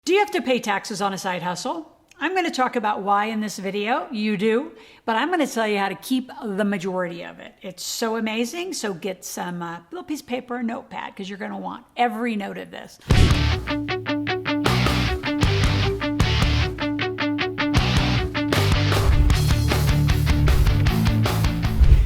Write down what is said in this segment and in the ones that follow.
Do you have to pay taxes on a side hustle? I'm going to talk about why in this video. You do, but I'm going to tell you how to keep the majority of it. It's so amazing. So get some little piece of paper and notepad because you're going to want every note of this.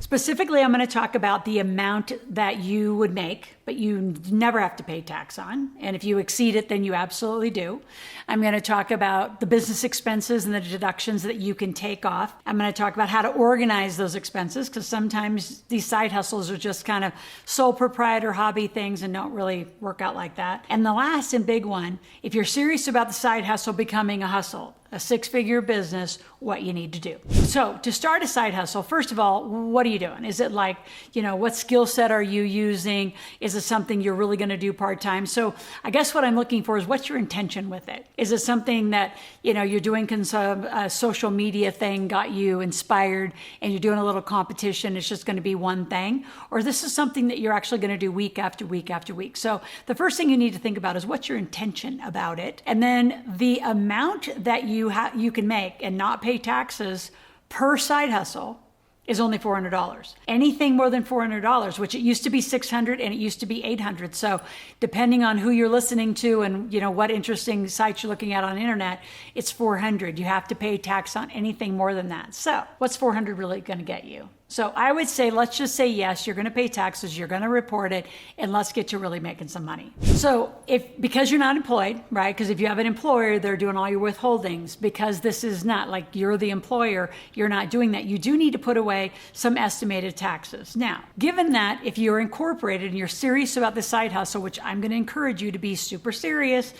Specifically, I'm going to talk about the amount that you would make, but you never have to pay tax on. And if you exceed it, then you absolutely do. I'm going to talk about the business expenses and the deductions that you can take off. I'm going to talk about how to organize those expenses because sometimes these side hustles are just kind of sole proprietor hobby things and don't really work out like that. And the last and big one, if you're serious about the side hustle becoming a hustle, a six-figure business, what you need to do. So to start a side hustle, first of all, what are you doing? Is it like, what skill set are you using? Is it something you're really going to do part-time? So I guess what I'm looking for is what's your intention with it? Is it something that, you're doing some social media thing got you inspired and you're doing a little competition, it's just going to be one thing? Or this is something that you're actually going to do week after week after week. So the first thing you need to think about is what's your intention about it? And then the amount that you can make and not pay taxes per side hustle is only $400. Anything more than $400, which it used to be $600 and it used to be $800. So depending on who you're listening to and what interesting sites you're looking at on the internet, it's $400. You have to pay tax on anything more than that. So what's $400 really going to get you? So I would say, let's just say yes, you're going to pay taxes, you're going to report it, and let's get to really making some money. So because you're not employed, right? Because if you have an employer, they're doing all your withholdings. Because this is not like you're the employer, you're not doing that. You do need to put away some estimated taxes. Now, given that if you're incorporated and you're serious about the side hustle, which I'm going to encourage you to be super serious,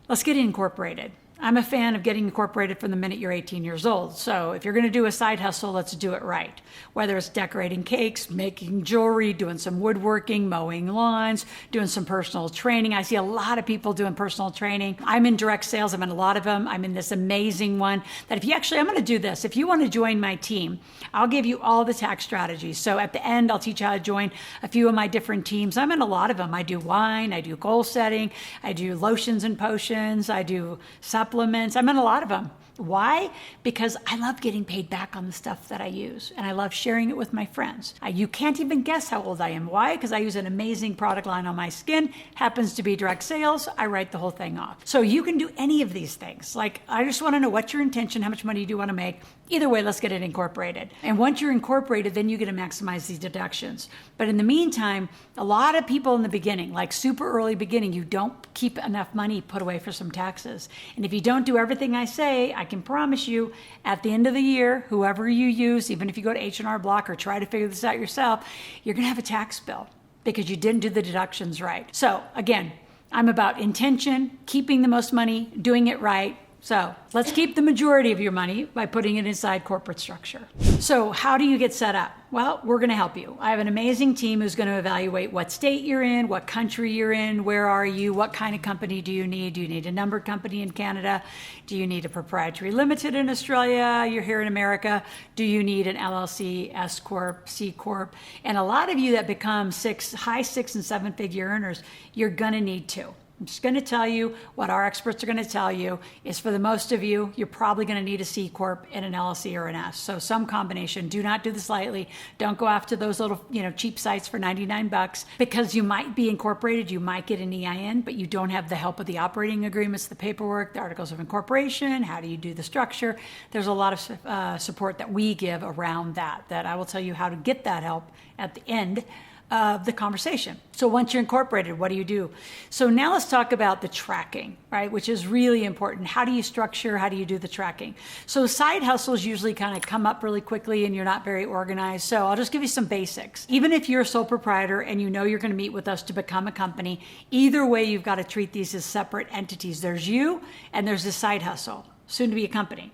let's get incorporated. I'm a fan of getting incorporated from the minute you're 18 years old. So if you're going to do a side hustle, let's do it right. Whether it's decorating cakes, making jewelry, doing some woodworking, mowing lawns, doing some personal training. I see a lot of people doing personal training. I'm in direct sales. I'm in a lot of them. I'm in this amazing one that I'm going to do this. If you want to join my team, I'll give you all the tax strategies. So at the end, I'll teach you how to join a few of my different teams. I'm in a lot of them. I do wine, I do goal setting, I do lotions and potions, I do supplements. I'm in a lot of them. Why? Because I love getting paid back on the stuff that I use, and I love sharing it with my friends. You can't even guess how old I am. Why? Because I use an amazing product line on my skin, happens to be direct sales. I write the whole thing off. So you can do any of these things. Like, I just want to know what's your intention, how much money you do want to make. Either way, let's get it incorporated. And once you're incorporated, then you get to maximize these deductions. But in the meantime, a lot of people in the beginning, like super early beginning, you don't keep enough money put away for some taxes. And if you don't do everything I say, I can promise you at the end of the year, whoever you use, even if you go to H&R Block or try to figure this out yourself, you're going to have a tax bill because you didn't do the deductions right. So again, I'm about intention, keeping the most money, doing it right. So let's keep the majority of your money by putting it inside corporate structure. So how do you get set up? Well, we're going to help you. I have an amazing team who's going to evaluate what state you're in, what country you're in, where are you, what kind of company do you need? Do you need a numbered company in Canada? Do you need a proprietary limited in Australia? You're here in America. Do you need an LLC, S Corp, C Corp? And a lot of you that become high 6 and 7 figure earners, you're going to need two. I'm just going to tell you what our experts are going to tell you is for the most of you, you're probably going to need a C Corp and an LLC or an S. So some combination. Do not do this lightly. Don't go after those little, cheap sites for $99 because you might be incorporated. You might get an EIN, but you don't have the help of the operating agreements, the paperwork, the articles of incorporation. How do you do the structure? There's a lot of support that we give around that I will tell you how to get that help at the end of the conversation. So once you're incorporated, what do you do? So now let's talk about the tracking, right? Which is really important. How do you structure? How do you do the tracking? So side hustles usually kind of come up really quickly and you're not very organized. So I'll just give you some basics. Even if you're a sole proprietor and you're going to meet with us to become a company, either way, you've got to treat these as separate entities. There's you and there's this side hustle, soon to be a company.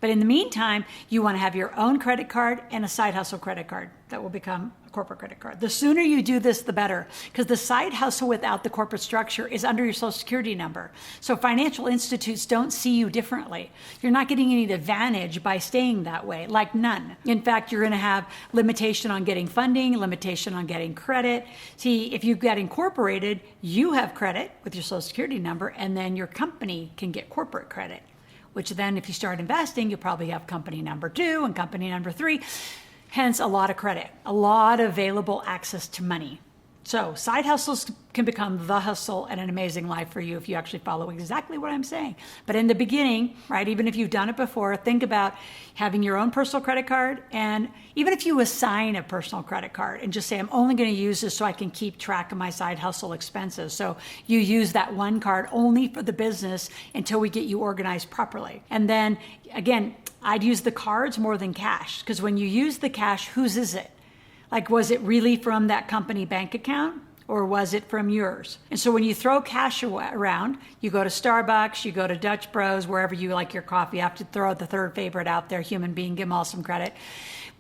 But in the meantime, you want to have your own credit card and a side hustle credit card that will become corporate credit card. The sooner you do this, the better, because the side hustle without the corporate structure is under your social security number. So financial institutes don't see you differently. You're not getting any advantage by staying that way, like none. In fact, you're going to have limitation on getting funding, limitation on getting credit. See, if you get incorporated, you have credit with your social security number, and then your company can get corporate credit, which then if you start investing, you'll probably have company number 2 and company number 3. Hence, a lot of credit, a lot of available access to money. So side hustles can become the hustle and an amazing life for you if you actually follow exactly what I'm saying. But in the beginning, right, even if you've done it before, think about having your own personal credit card. And even if you assign a personal credit card and just say, I'm only going to use this so I can keep track of my side hustle expenses. So you use that one card only for the business until we get you organized properly. And then again, I'd use the cards more than cash, because when you use the cash, whose is it? Like, was it really from that company bank account, or was it from yours? And so when you throw cash around, you go to Starbucks, you go to Dutch Bros, wherever you like your coffee. You have to throw out the third favorite out there, human being, give them all some credit.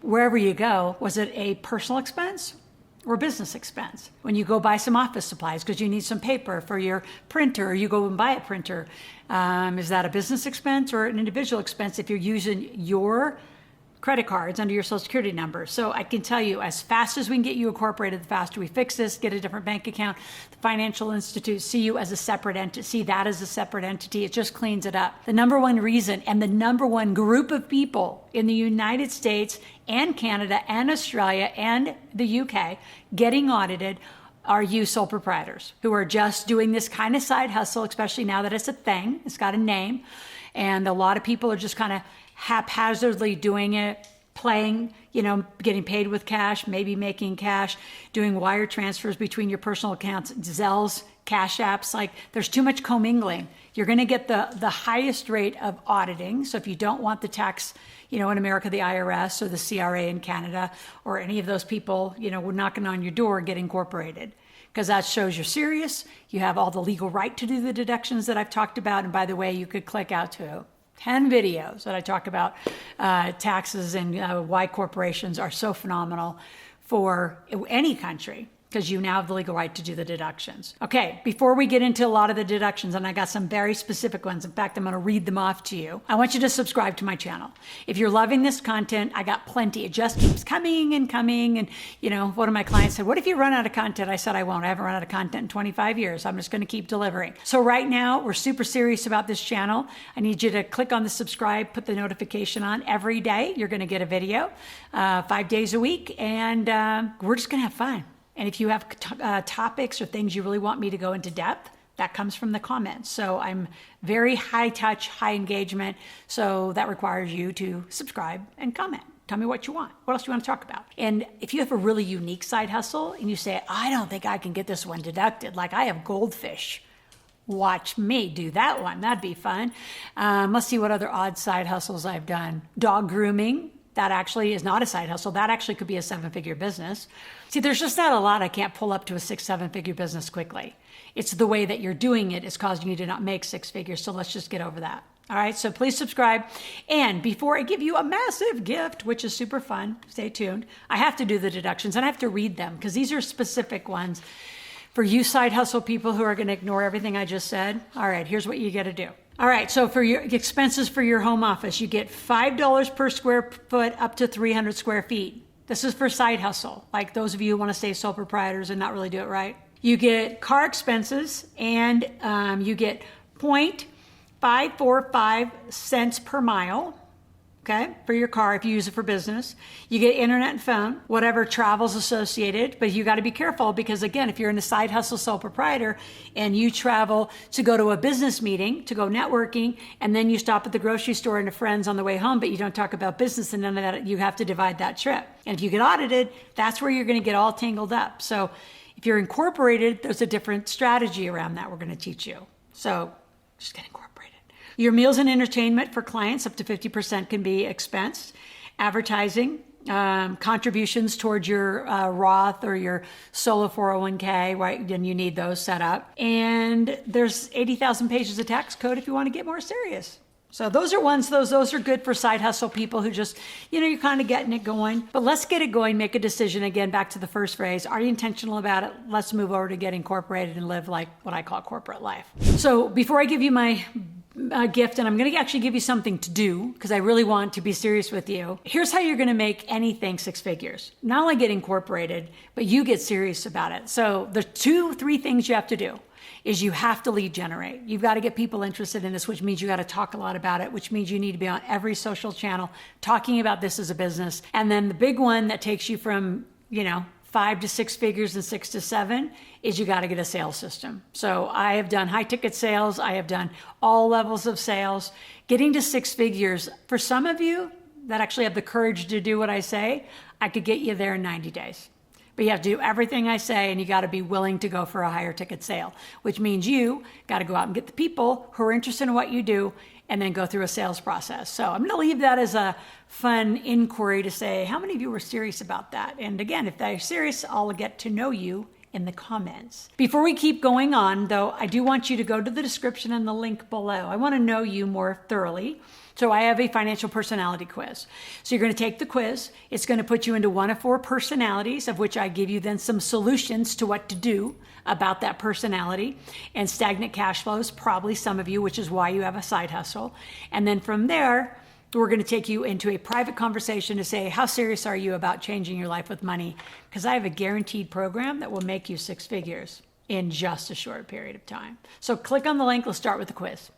Wherever you go, was it a personal expense or business expense? When you go buy some office supplies because you need some paper for your printer, or you go and buy a printer, is that a business expense or an individual expense if you're using your credit cards under your social security number? So I can tell you, as fast as we can get you incorporated, the faster we fix this, get a different bank account. The financial institutes see you as a separate entity, see that as a separate entity. It just cleans it up. The number one reason and the number one group of people in the United States and Canada and Australia and the UK getting audited are you sole proprietors who are just doing this kind of side hustle, especially now that it's a thing, it's got a name. And a lot of people are just kind of haphazardly doing it, playing, getting paid with cash, maybe making cash, doing wire transfers between your personal accounts, Zells, Cash Apps. Like, there's too much commingling. You're going to get the highest rate of auditing. So if you don't want the tax, in America, the IRS or the CRA in Canada, or any of those people, we're knocking on your door, get incorporated. Because that shows you're serious. You have all the legal right to do the deductions that I've talked about. And by the way, you could click out to 10 videos that I talk about taxes and why corporations are so phenomenal for any country, because you now have the legal right to do the deductions. Okay, before we get into a lot of the deductions, and I got some very specific ones. In fact, I'm going to read them off to you. I want you to subscribe to my channel. If you're loving this content, I got plenty. It just keeps coming and coming. And, one of my clients said, what if you run out of content? I said, I won't. I haven't run out of content in 25 years. I'm just going to keep delivering. So right now, we're super serious about this channel. I need you to click on the subscribe, put the notification on every day. You're going to get a video 5 days a week, and we're just going to have fun. And if you have topics or things you really want me to go into depth, that comes from the comments. So I'm very high touch, high engagement. So that requires you to subscribe and comment. Tell me what you want. What else do you want to talk about? And if you have a really unique side hustle and you say, I don't think I can get this one deducted, like I have goldfish, watch me do that one. That'd be fun. Let's see what other odd side hustles I've done. Dog grooming. That actually is not a side hustle. That actually could be a 7-figure business. See, there's just not a lot I can't pull up to a 6-7-figure business quickly. It's the way that you're doing it is causing you to not make 6 figures. So let's just get over that. All right, so please subscribe. And before I give you a massive gift, which is super fun, stay tuned, I have to do the deductions and I have to read them because these are specific ones for you side hustle people who are going to ignore everything I just said. All right, here's what you got to do. All right, so for your expenses for your home office, you get $5 per square foot up to 300 square feet. This is for side hustle, like those of you who want to stay sole proprietors and not really do it right. You get car expenses, and you get 0.545 cents per mile, okay, for your car if you use it for business. You get internet and phone, whatever travel's associated, but you got to be careful because, again, if you're in a side hustle sole proprietor and you travel to go to a business meeting, to go networking, and then you stop at the grocery store and a friend's on the way home, but you don't talk about business and none of that, you have to divide that trip. And if you get audited, that's where you're going to get all tangled up. So if you're incorporated, there's a different strategy around that we're going to teach you. So just get incorporated. Your meals and entertainment for clients, up to 50% can be expensed. Advertising, contributions towards your Roth or your solo 401k, right? Then you need those set up. And there's 80,000 pages of tax code if you want to get more serious. So those are good for side hustle people who just, you're kind of getting it going. But let's get it going, make a decision. Again, back to the first phrase, are you intentional about it? Let's move over to get incorporated and live like what I call corporate life. So before I give you my gift, and I'm going to actually give you something to do because I really want to be serious with you. Here's how you're going to make anything 6 figures. Not only get incorporated, but you get serious about it. So the 3 things you have to do is you have to lead generate. You've got to get people interested in this, which means you got to talk a lot about it, which means you need to be on every social channel talking about this as a business. And then the big one that takes you from, 5 to 6 figures and 6 to 7 is you got to get a sales system. So I have done high ticket sales. I have done all levels of sales. Getting to 6 figures, for some of you that actually have the courage to do what I say, I could get you there in 90 days. But you have to do everything I say, and you got to be willing to go for a higher ticket sale, which means you got to go out and get the people who are interested in what you do and then go through a sales process. So I'm going to leave that as a fun inquiry to say, how many of you were serious about that? And again, if they're serious, I'll get to know you in the comments. Before we keep going on, though, I do want you to go to the description and the link below. I want to know you more thoroughly. So I have a financial personality quiz. So you're going to take the quiz. It's going to put you into one of 4 personalities, of which I give you then some solutions to what to do about that personality. And stagnant cash flows, probably some of you, which is why you have a side hustle. And then from there, we're going to take you into a private conversation to say, how serious are you about changing your life with money? Because I have a guaranteed program that will make you 6 figures in just a short period of time. So click on the link. Let's start with the quiz.